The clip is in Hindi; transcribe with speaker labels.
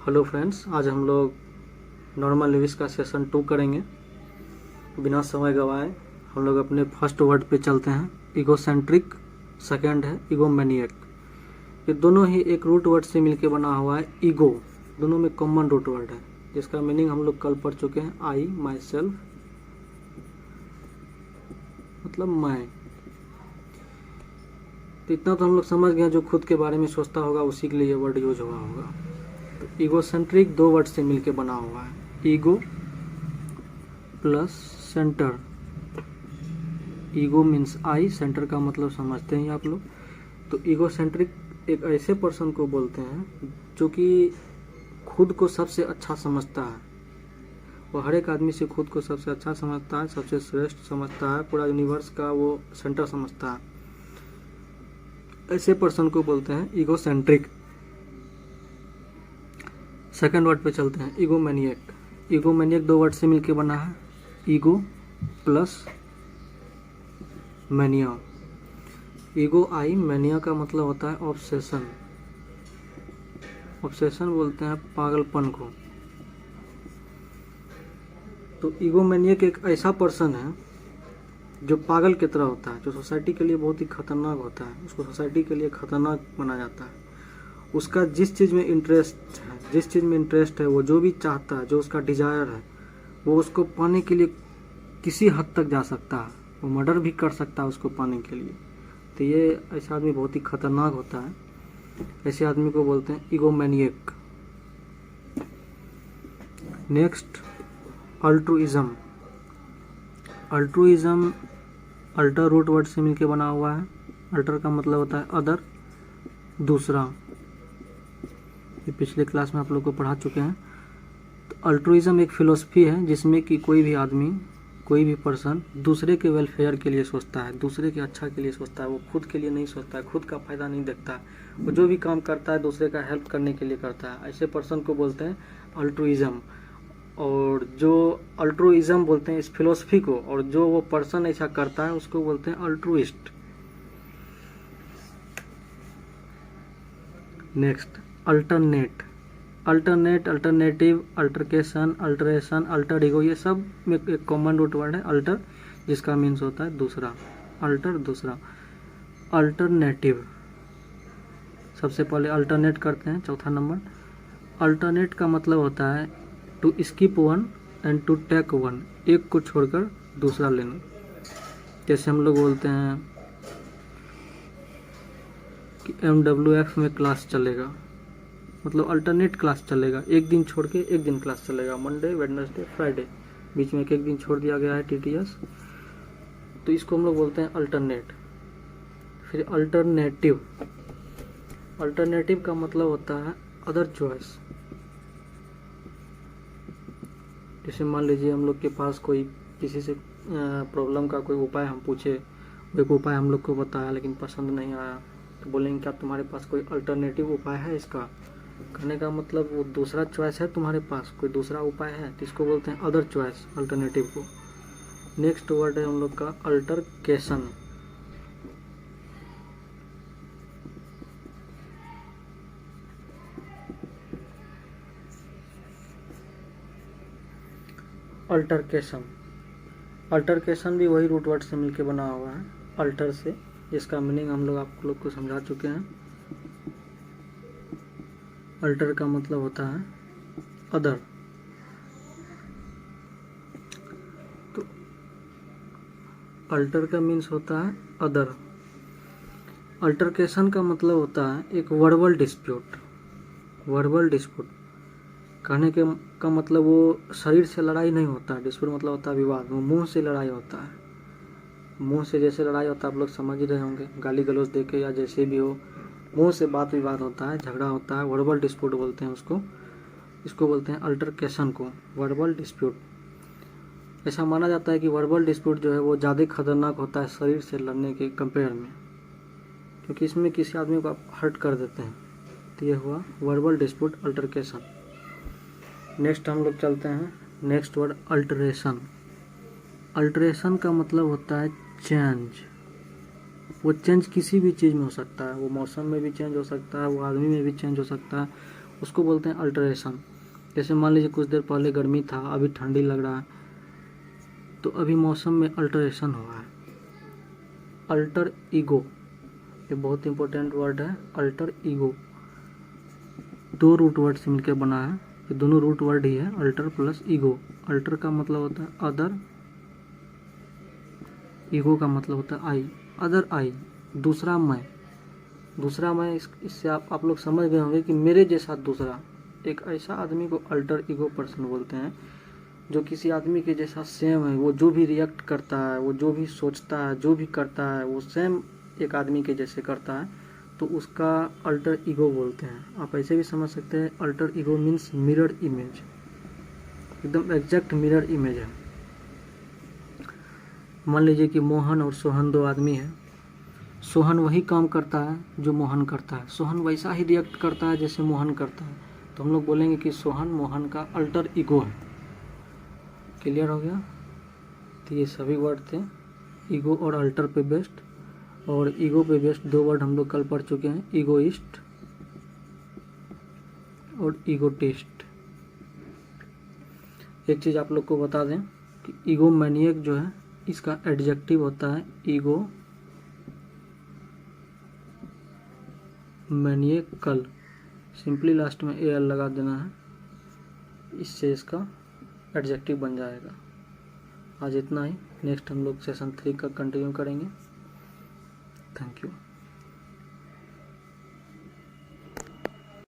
Speaker 1: हेलो फ्रेंड्स, आज हम लोग नॉर्मल इंग्लिश का सेशन 2 करेंगे। बिना समय गवाए हम लोग अपने फर्स्ट वर्ड पे चलते हैं। ईगोसेंट्रिक, सेकंड है ईगोमैनियक। ये दोनों ही एक रूट वर्ड से मिलके बना हुआ है। ईगो दोनों में कॉमन रूट वर्ड है, जिसका मीनिंग हम लोग कल पढ़ चुके हैं। आई, माई सेल्फ, मतलब मैं। तो इतना तो हम लोग समझ गए, जो खुद के बारे में सोचता होगा उसी के लिए ये वर्ड यूज हुआ होगा। तो ईगोसेंट्रिक दो वर्ड से मिलके बना हुआ है, ego plus centre. Ego means I, centre का मतलब समझते हैं आप लोग। तो ईगोसेंट्रिक एक ऐसे पर्सन को बोलते हैं जो कि खुद को सबसे अच्छा समझता है। वो हर एक आदमी से खुद को सबसे अच्छा समझता है, सबसे श्रेष्ठ समझता है, पूरा यूनिवर्स का वो सेंटर समझता है। ऐसे पर्सन को बोलते हैं ईगोसेंट्रिक। सेकंड वर्ड पे चलते हैं, ईगोमैनियक। ईगोमैनियक दो वर्ड से मिलके बना है, ईगो प्लस मैनिया। ईगो आई, मैनिया का मतलब होता है ऑब्सेशन। ऑब्सेशन बोलते हैं पागलपन को। तो ईगोमैनियक एक ऐसा पर्सन है जो पागल की तरह होता है, जो सोसाइटी के लिए बहुत ही खतरनाक होता है। उसको सोसाइटी के लिए खतरनाक माना जाता है। उसका जिस चीज़ में इंटरेस्ट है, वो जो भी चाहता है, जो उसका डिजायर है, वो उसको पाने के लिए किसी हद तक जा सकता है। वो मर्डर भी कर सकता है उसको पाने के लिए। तो ये ऐसा आदमी बहुत ही खतरनाक होता है। ऐसे आदमी को बोलते हैं egomaniac. Next, altruism. Altruism alter root word से मिलके बना हुआ है। अल्टर का मतलब होता है अदर, दूसरा। ये पिछले क्लास में आप लोग को पढ़ा चुके हैं। तो अल्ट्रुइज्म एक फिलोसफी है जिसमें कि कोई भी आदमी, कोई भी पर्सन दूसरे के वेलफेयर के लिए सोचता है, दूसरे के अच्छा के लिए सोचता है। वो खुद के लिए नहीं सोचता है, खुद का फायदा नहीं देखता है। वो जो भी काम करता है दूसरे का हेल्प करने के लिए करता है। ऐसे पर्सन को बोलते हैं अल्ट्रुइज्म। और जो अल्ट्रुइज्म बोलते हैं इस फिलोसफी को, और जो वो पर्सन ऐसा करता है उसको बोलते हैं altruist. Next, alternate. Alternative, altercation, alteration, alter ego, ये सब में एक कॉमन रूट वर्ड है अल्टर, जिसका मीन्स होता है दूसरा। अल्टर, दूसरा। अल्टरनेटिव, सबसे पहले अल्टरनेट करते हैं, चौथा नंबर। अल्टरनेट का मतलब होता है to skip one and to take one, एक को छोड़कर दूसरा लेना। जैसे हम लोग बोलते हैं कि MWF में क्लास चलेगा, मतलब अल्टरनेट क्लास चलेगा। एक दिन छोड़ के एक दिन क्लास चलेगा, मंडे, वेडनेसडे, फ्राइडे, बीच में एक दिन छोड़ दिया गया है TTS। तो इसको हम लोग बोलते हैं अल्टरनेट। फिर अल्टरनेटिव। अल्टरनेटिव का मतलब होता है अदर चॉइस। जैसे मान लीजिए हम लोग के पास कोई किसी से प्रॉब्लम का कोई उपाय हम पूछे, एक उपाय हम लोग को बताया लेकिन पसंद नहीं आया, तो बोलेंगे क्या तुम्हारे पास कोई अल्टरनेटिव उपाय है इसका? कहने का मतलब वो दूसरा चॉइस है तुम्हारे पास, कोई दूसरा उपाय है, तो इसको बोलते हैं अदर चॉइस, अल्टरनेटिव को। नेक्स्ट वर्ड है हम लोग का अल्टरकेशन। अल्टरकेशन, अल्टरकेशन भी वही रूट वर्ड से मिलके बना हुआ है, अल्टर से, जिसका मीनिंग हम लोग आप लोग को समझा चुके हैं। अल्टर का मतलब होता है अदर। तो अल्टर का मीन्स होता है अदर। अल्टरकेशन का मतलब होता है एक वर्बल डिस्प्यूट। वर्बल डिस्प्यूट कहने के का मतलब वो शरीर से लड़ाई नहीं होता है। डिस्प्यूट मतलब होता है विवाद, वो मुंह से लड़ाई होता है। मुंह से जैसे लड़ाई होता है आप लोग समझ ही रहे होंगे, गाली गलौज देके या जैसे भी हो, मुंह से बात विवाद होता है, झगड़ा होता है, वर्बल डिस्प्यूट बोलते हैं उसको। इसको बोलते हैं अल्टरकेशन को, वर्बल डिस्प्यूट। ऐसा माना जाता है कि वर्बल डिस्प्यूट जो है वो ज़्यादा खतरनाक होता है शरीर से लड़ने के कंपेयर में, क्योंकि इसमें किसी आदमी को आप हर्ट कर देते हैं। तो ये हुआ वर्बल डिस्प्यूट, अल्टरकेशन। नेक्स्ट हम लोग चलते हैं, नेक्स्ट वर्ड अल्टरेशन। अल्टरेशन का मतलब होता है चेंज। वो चेंज किसी भी चीज़ में हो सकता है, वो मौसम में भी चेंज हो सकता है, वो आदमी में भी चेंज हो सकता है, उसको बोलते हैं अल्टरेशन। जैसे मान लीजिए कुछ देर पहले गर्मी था, अभी ठंडी लग रहा है, तो अभी मौसम में अल्टरेशन हुआ है। अल्टर ईगो, ये बहुत इंपॉर्टेंट वर्ड है, अल्टर ईगो। 2 रूट वर्ड से मिलकर बना है, ये दोनों रूट वर्ड ही है, अल्टर प्लस ईगो। अल्टर का मतलब होता है अदर, ईगो का मतलब होता है आई, अदर आई, दूसरा मैं। दूसरा मैं, इससे आप लोग समझ गए होंगे कि मेरे जैसा दूसरा। एक ऐसा आदमी को अल्टर ईगो पर्सन बोलते हैं जो किसी आदमी के जैसा सेम है, वो जो भी रिएक्ट करता है, वो जो भी सोचता है, जो भी करता है, वो सेम एक आदमी के जैसे करता है, तो उसका अल्टर ईगो बोलते हैं। आप ऐसे भी समझ सकते हैं, alter ego means mirror image, एकदम एग्जैक्ट मिरर इमेज है। मान लीजिए कि मोहन और सोहन 2 आदमी हैं। सोहन वही काम करता है जो मोहन करता है, सोहन वैसा ही रिएक्ट करता है जैसे मोहन करता है, तो हम लोग बोलेंगे कि सोहन मोहन का अल्टर ईगो है। क्लियर हो गया? तो ये सभी वर्ड थे ईगो और अल्टर पे बेस्ड। और ईगो पे बेस्ड 2 वर्ड हम लोग कल पढ़ चुके हैं, ईगोइस्ट और ईगोटिस्ट। एक चीज़ आप लोग को बता दें कि ईगो मैनियक जो है, इसका एडजेक्टिव होता है ईगो मैनियकल। सिंपली लास्ट में एल लगा देना है, इससे इसका एडजेक्टिव बन जाएगा। आज इतना ही, नेक्स्ट हम लोग सेशन 3 का कंटिन्यू करेंगे। Thank you.